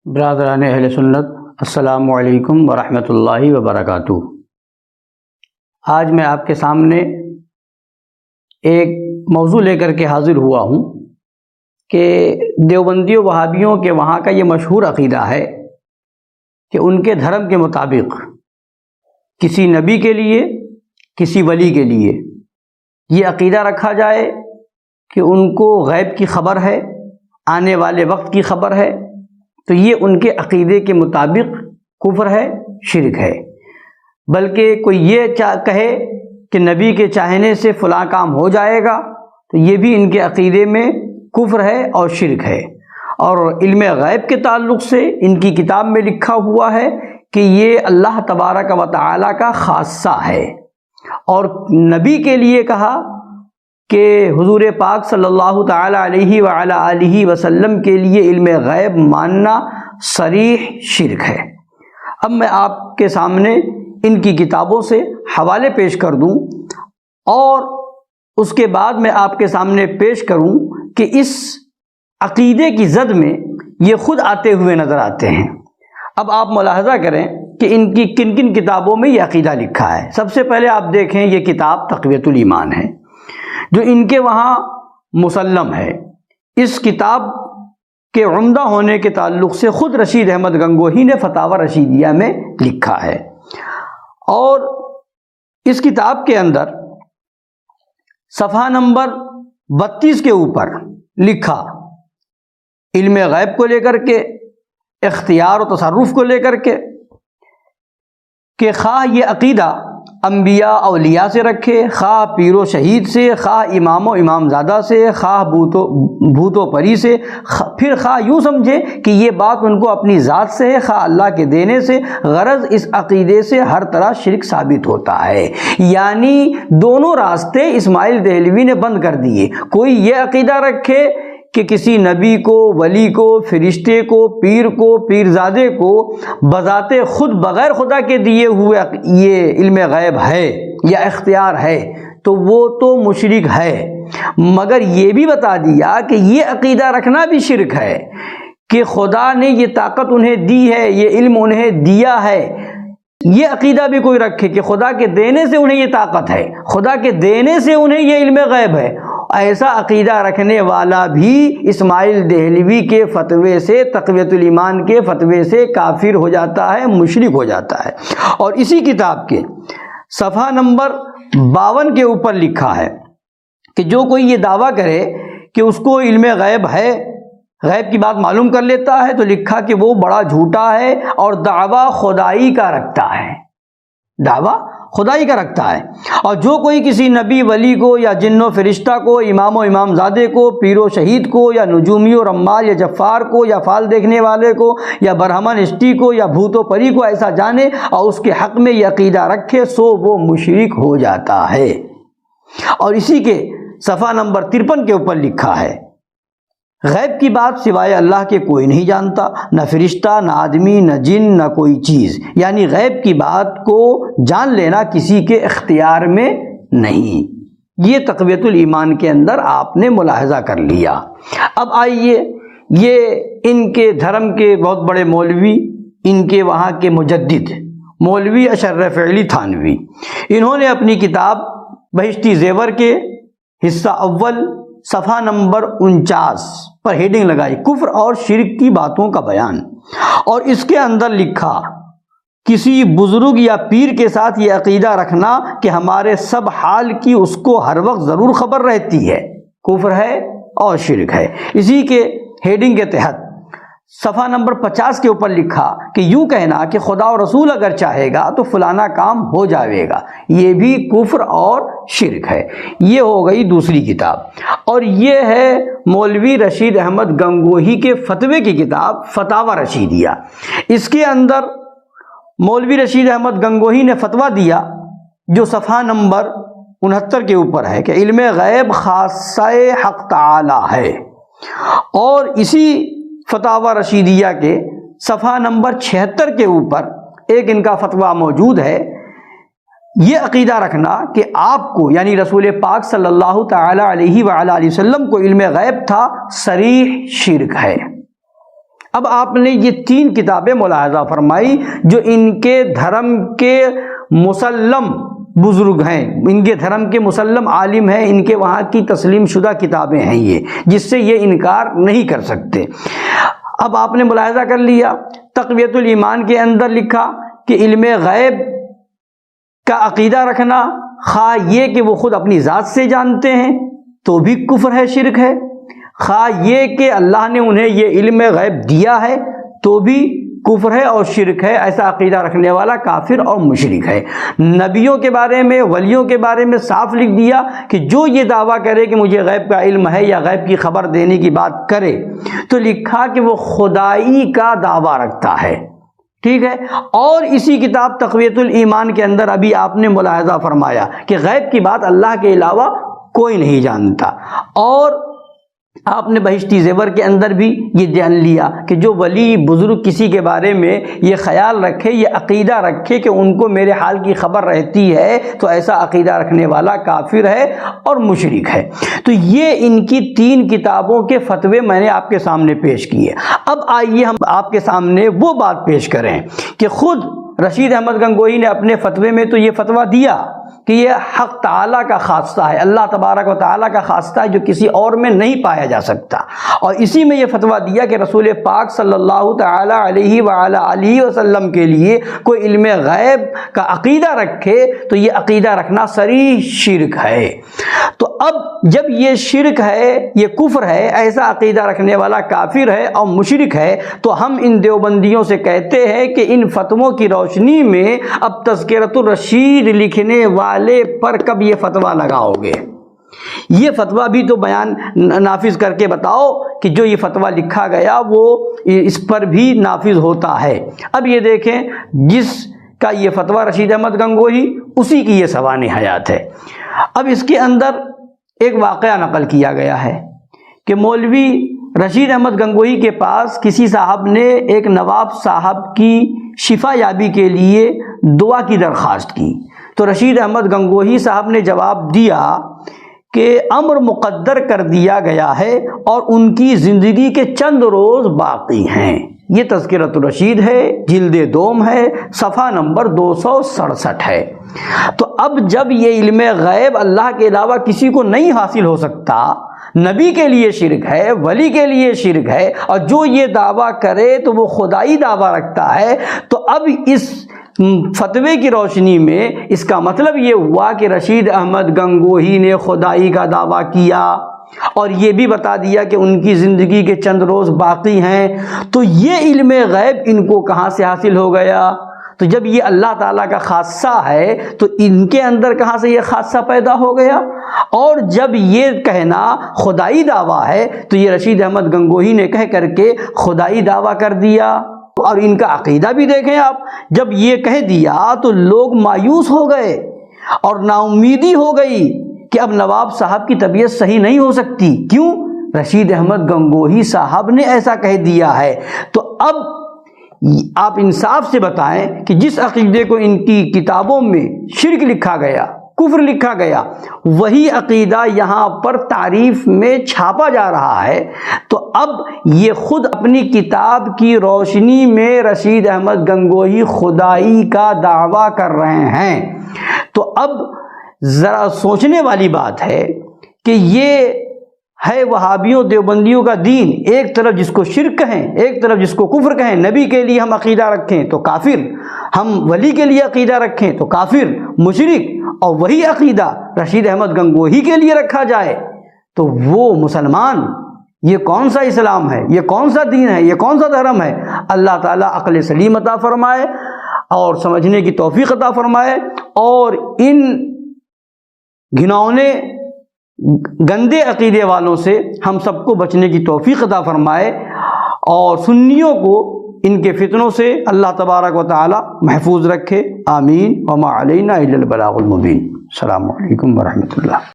برادران اہل سنت، السلام علیکم ورحمۃ اللہ وبرکاتہ۔ آج میں آپ کے سامنے ایک موضوع لے کر کے حاضر ہوا ہوں کہ دیوبندیوں وہابیوں کے وہاں کا یہ مشہور عقیدہ ہے کہ ان کے دھرم کے مطابق کسی نبی کے لیے، کسی ولی کے لیے یہ عقیدہ رکھا جائے کہ ان کو غیب کی خبر ہے، آنے والے وقت کی خبر ہے، تو یہ ان کے عقیدے کے مطابق کفر ہے، شرک ہے۔ بلکہ کوئی یہ کہے کہ نبی کے چاہنے سے فلاں کام ہو جائے گا تو یہ بھی ان کے عقیدے میں کفر ہے اور شرک ہے۔ اور علم غیب کے تعلق سے ان کی کتاب میں لکھا ہوا ہے کہ یہ اللہ تبارک و تعالی کا خاصہ ہے، اور نبی کے لیے کہا کہ حضور پاک صلی اللہ تعالی علیہ وعلی آلہ وسلم کے لیے علم غیب ماننا صریح شرک ہے۔ اب میں آپ کے سامنے ان کی کتابوں سے حوالے پیش کر دوں اور اس کے بعد میں آپ کے سامنے پیش کروں کہ اس عقیدے کی زد میں یہ خود آتے ہوئے نظر آتے ہیں۔ اب آپ ملاحظہ کریں کہ ان کی کن کن کتابوں میں یہ عقیدہ لکھا ہے۔ سب سے پہلے آپ دیکھیں، یہ کتاب تقویۃ الایمان ہے جو ان کے وہاں مسلم ہے۔ اس کتاب کے عمدہ ہونے کے تعلق سے خود رشید احمد گنگوہی نے فتاوی رشیدیہ میں لکھا ہے، اور اس کتاب کے اندر صفحہ نمبر 32 کے اوپر لکھا علم غیب کو لے کر کے، اختیار و تصرف کو لے کر کے، کہ خواہ یہ عقیدہ انبیاء اولیاء سے رکھے، خواہ پیر و شہید سے، خواہ امام و امامزادہ سے، خواہ بھوت و پری سے، پھر خواہ یوں سمجھے کہ یہ بات ان کو اپنی ذات سے ہے، خواہ اللہ کے دینے سے، غرض اس عقیدے سے ہر طرح شرک ثابت ہوتا ہے۔ یعنی دونوں راستے اسماعیل دہلوی نے بند کر دیے۔ کوئی یہ عقیدہ رکھے کہ کسی نبی کو، ولی کو، فرشتے کو، پیر کو، پیرزادے کو بذات خود بغیر خدا کے دیے ہوئے یہ علم غیب ہے یا اختیار ہے، تو وہ تو مشرک ہے۔ مگر یہ بھی بتا دیا کہ یہ عقیدہ رکھنا بھی شرک ہے کہ خدا نے یہ طاقت انہیں دی ہے، یہ علم انہیں دیا ہے۔ یہ عقیدہ بھی کوئی رکھے کہ خدا کے دینے سے انہیں یہ طاقت ہے، خدا کے دینے سے انہیں یہ علم غیب ہے، ایسا عقیدہ رکھنے والا بھی اسماعیل دہلوی کے فتوے سے، تقویۃ الایمان کے فتوے سے کافر ہو جاتا ہے، مشرک ہو جاتا ہے۔ اور اسی کتاب کے صفحہ نمبر 52 کے اوپر لکھا ہے کہ جو کوئی یہ دعویٰ کرے کہ اس کو علم غیب ہے، غیب کی بات معلوم کر لیتا ہے، تو لکھا کہ وہ بڑا جھوٹا ہے اور دعویٰ خدائی کا رکھتا ہے، دعویٰ خدائی کا رکھتا ہے۔ اور جو کوئی کسی نبی ولی کو یا جن و فرشتہ کو، امام و امامزادے کو، پیر و شہید کو، یا نجومی و رمال یا جفار کو، یا فال دیکھنے والے کو، یا برہمن اشٹی کو، یا بھوت و پری کو ایسا جانے اور اس کے حق میں یہ عقیدہ رکھے، سو وہ مشرک ہو جاتا ہے۔ اور اسی کے صفحہ نمبر 53 کے اوپر لکھا ہے غیب کی بات سوائے اللہ کے کوئی نہیں جانتا، نہ فرشتہ، نہ آدمی، نہ جن، نہ کوئی چیز۔ یعنی غیب کی بات کو جان لینا کسی کے اختیار میں نہیں۔ یہ تقویۃ الایمان کے اندر آپ نے ملاحظہ کر لیا۔ اب آئیے، یہ ان کے دھرم کے بہت بڑے مولوی، ان کے وہاں کے مجدد مولوی اشرف علی تھانوی، انہوں نے اپنی کتاب بہشتی زیور کے حصہ اول صفحہ نمبر 49 پر ہیڈنگ لگائی کفر اور شرک کی باتوں کا بیان، اور اس کے اندر لکھا کسی بزرگ یا پیر کے ساتھ یہ عقیدہ رکھنا کہ ہمارے سب حال کی اس کو ہر وقت ضرور خبر رہتی ہے، کفر ہے اور شرک ہے۔ اسی کے ہیڈنگ کے تحت صفحہ نمبر 50 کے اوپر لکھا کہ یوں کہنا کہ خدا و رسول اگر چاہے گا تو فلانا کام ہو جائے گا، یہ بھی کفر اور شرک ہے۔ یہ ہو گئی دوسری کتاب، اور یہ ہے مولوی رشید احمد گنگوہی کے فتوے کی کتاب فتاوی رشیدیہ۔ اس کے اندر مولوی رشید احمد گنگوہی نے فتویٰ دیا جو صفحہ نمبر 69 کے اوپر ہے کہ علم غیب خاصہ حق تعالی ہے، اور اسی فتاوی رشیدیہ کے صفحہ نمبر 76 کے اوپر ایک ان کا فتویٰ موجود ہے، یہ عقیدہ رکھنا کہ آپ کو یعنی رسول پاک صلی اللہ تعالی علیہ وآلہ وسلم کو علم غیب تھا، صریح شرک ہے۔ اب آپ نے یہ 3 کتابیں ملاحظہ فرمائی جو ان کے دھرم کے مسلم بزرگ ہیں، ان کے دھرم کے مسلم عالم ہیں، ان کے وہاں کی تسلیم شدہ کتابیں ہیں یہ، جس سے یہ انکار نہیں کر سکتے۔ اب آپ نے ملاحظہ کر لیا، تقویۃ الایمان کے اندر لکھا کہ علم غیب کا عقیدہ رکھنا، خواہ یہ کہ وہ خود اپنی ذات سے جانتے ہیں تو بھی کفر ہے، شرک ہے، خواہ یہ کہ اللہ نے انہیں یہ علم غیب دیا ہے تو بھی کفر ہے اور شرک ہے۔ ایسا عقیدہ رکھنے والا کافر اور مشرک ہے۔ نبیوں کے بارے میں، ولیوں کے بارے میں صاف لکھ دیا کہ جو یہ دعویٰ کرے کہ مجھے غیب کا علم ہے یا غیب کی خبر دینے کی بات کرے تو لکھا کہ وہ خدائی کا دعویٰ رکھتا ہے، ٹھیک ہے۔ اور اسی کتاب تقویۃ الایمان کے اندر ابھی آپ نے ملاحظہ فرمایا کہ غیب کی بات اللہ کے علاوہ کوئی نہیں جانتا، اور آپ نے بہشتی زیور کے اندر بھی یہ جان لیا کہ جو ولی بزرگ کسی کے بارے میں یہ خیال رکھے، یہ عقیدہ رکھے کہ ان کو میرے حال کی خبر رہتی ہے تو ایسا عقیدہ رکھنے والا کافر ہے اور مشرک ہے۔ تو یہ ان کی 3 کتابوں کے فتوے میں نے آپ کے سامنے پیش کیے۔ اب آئیے ہم آپ کے سامنے وہ بات پیش کریں کہ خود رشید احمد گنگوہی نے اپنے فتوے میں تو یہ فتویٰ دیا کہ یہ حق تعالیٰ کا خاصہ ہے، اللہ تبارک و تعالیٰ کا خاصہ ہے جو کسی اور میں نہیں پایا جا سکتا، اور اسی میں یہ فتویٰ دیا کہ رسول پاک صلی اللہ تعالیٰ علیہ وعلی آلہ وسلم کے لیے کوئی علم غیب کا عقیدہ رکھے تو یہ عقیدہ رکھنا صریح شرک ہے۔ تو اب جب یہ شرک ہے، یہ کفر ہے، ایسا عقیدہ رکھنے والا کافر ہے اور مشرک ہے، تو ہم ان دیوبندیوں سے کہتے ہیں کہ ان فتووں کی روشنی میں اب تذکرۃ الرشید لکھنے والے پر کب یہ فتویٰ لگاؤ گے؟ یہ فتویٰ بھی تو بیان نافذ کر کے بتاؤ کہ جو یہ فتویٰ لکھا گیا وہ اس پر بھی نافذ ہوتا ہے۔ اب یہ دیکھیں، جس کا یہ فتویٰ رشید احمد گنگوہی، اسی کی یہ سوانح حیات ہے۔ اب اس کے اندر ایک واقعہ نقل کیا گیا ہے کہ مولوی رشید احمد گنگوہی کے پاس کسی صاحب نے ایک نواب صاحب کی شفا یابی کے لیے دعا کی درخواست کی، تو رشید احمد گنگوہی صاحب نے جواب دیا کہ امر مقدر کر دیا گیا ہے اور ان کی زندگی کے چند روز باقی ہیں۔ یہ تذکرۃ الرشید ہے، جلد 2 ہے، صفحہ نمبر 267 ہے۔ تو اب جب یہ علم غیب اللہ کے علاوہ کسی کو نہیں حاصل ہو سکتا، نبی کے لیے شرک ہے، ولی کے لیے شرک ہے، اور جو یہ دعویٰ کرے تو وہ خدائی دعویٰ رکھتا ہے، تو اب اس فتوے کی روشنی میں اس کا مطلب یہ ہوا کہ رشید احمد گنگوہی نے خدائی کا دعویٰ کیا اور یہ بھی بتا دیا کہ ان کی زندگی کے چند روز باقی ہیں، تو یہ علم غیب ان کو کہاں سے حاصل ہو گیا؟ تو جب یہ اللہ تعالیٰ کا خاصہ ہے تو ان کے اندر کہاں سے یہ خاصہ پیدا ہو گیا؟ اور جب یہ کہنا خدائی دعویٰ ہے تو یہ رشید احمد گنگوہی نے کہہ کر کے خدائی دعویٰ کر دیا، اور ان کا عقیدہ بھی دیکھیں آپ، جب یہ کہہ دیا تو لوگ مایوس ہو گئے اور نا امیدی ہو گئی کہ اب نواب صاحب کی طبیعت صحیح نہیں ہو سکتی۔ کیوں؟ رشید احمد گنگوہی صاحب نے ایسا کہہ دیا ہے۔ تو اب آپ انصاف سے بتائیں کہ جس عقیدے کو ان کی کتابوں میں شرک لکھا گیا، کفر لکھا گیا، وہی عقیدہ یہاں پر تعریف میں چھاپا جا رہا ہے، تو اب یہ خود اپنی کتاب کی روشنی میں رشید احمد گنگوہی خدائی کا دعویٰ کر رہے ہیں۔ تو اب ذرا سوچنے والی بات ہے کہ یہ ہے وہابیوں دیوبندیوں کا دین، ایک طرف جس کو شرک کہیں، ایک طرف جس کو کفر کہیں، نبی کے لیے ہم عقیدہ رکھیں تو کافر، ہم ولی کے لیے عقیدہ رکھیں تو کافر، مشرک، اور وہی عقیدہ رشید احمد گنگوہی کے لیے رکھا جائے تو وہ مسلمان۔ یہ کون سا اسلام ہے؟ یہ کون سا دین ہے؟ یہ کون سا دھرم ہے؟ اللہ تعالیٰ عقل سلیم عطا فرمائے اور سمجھنے کی توفیق عطا فرمائے، اور ان گھنونے گندے عقیدے والوں سے ہم سب کو بچنے کی توفیق عطا فرمائے، اور سنیوں کو ان کے فتنوں سے اللہ تبارک و تعالی محفوظ رکھے۔ آمین۔ وما علینا الا البلاغ المبین۔ السلام علیکم ورحمۃ اللہ۔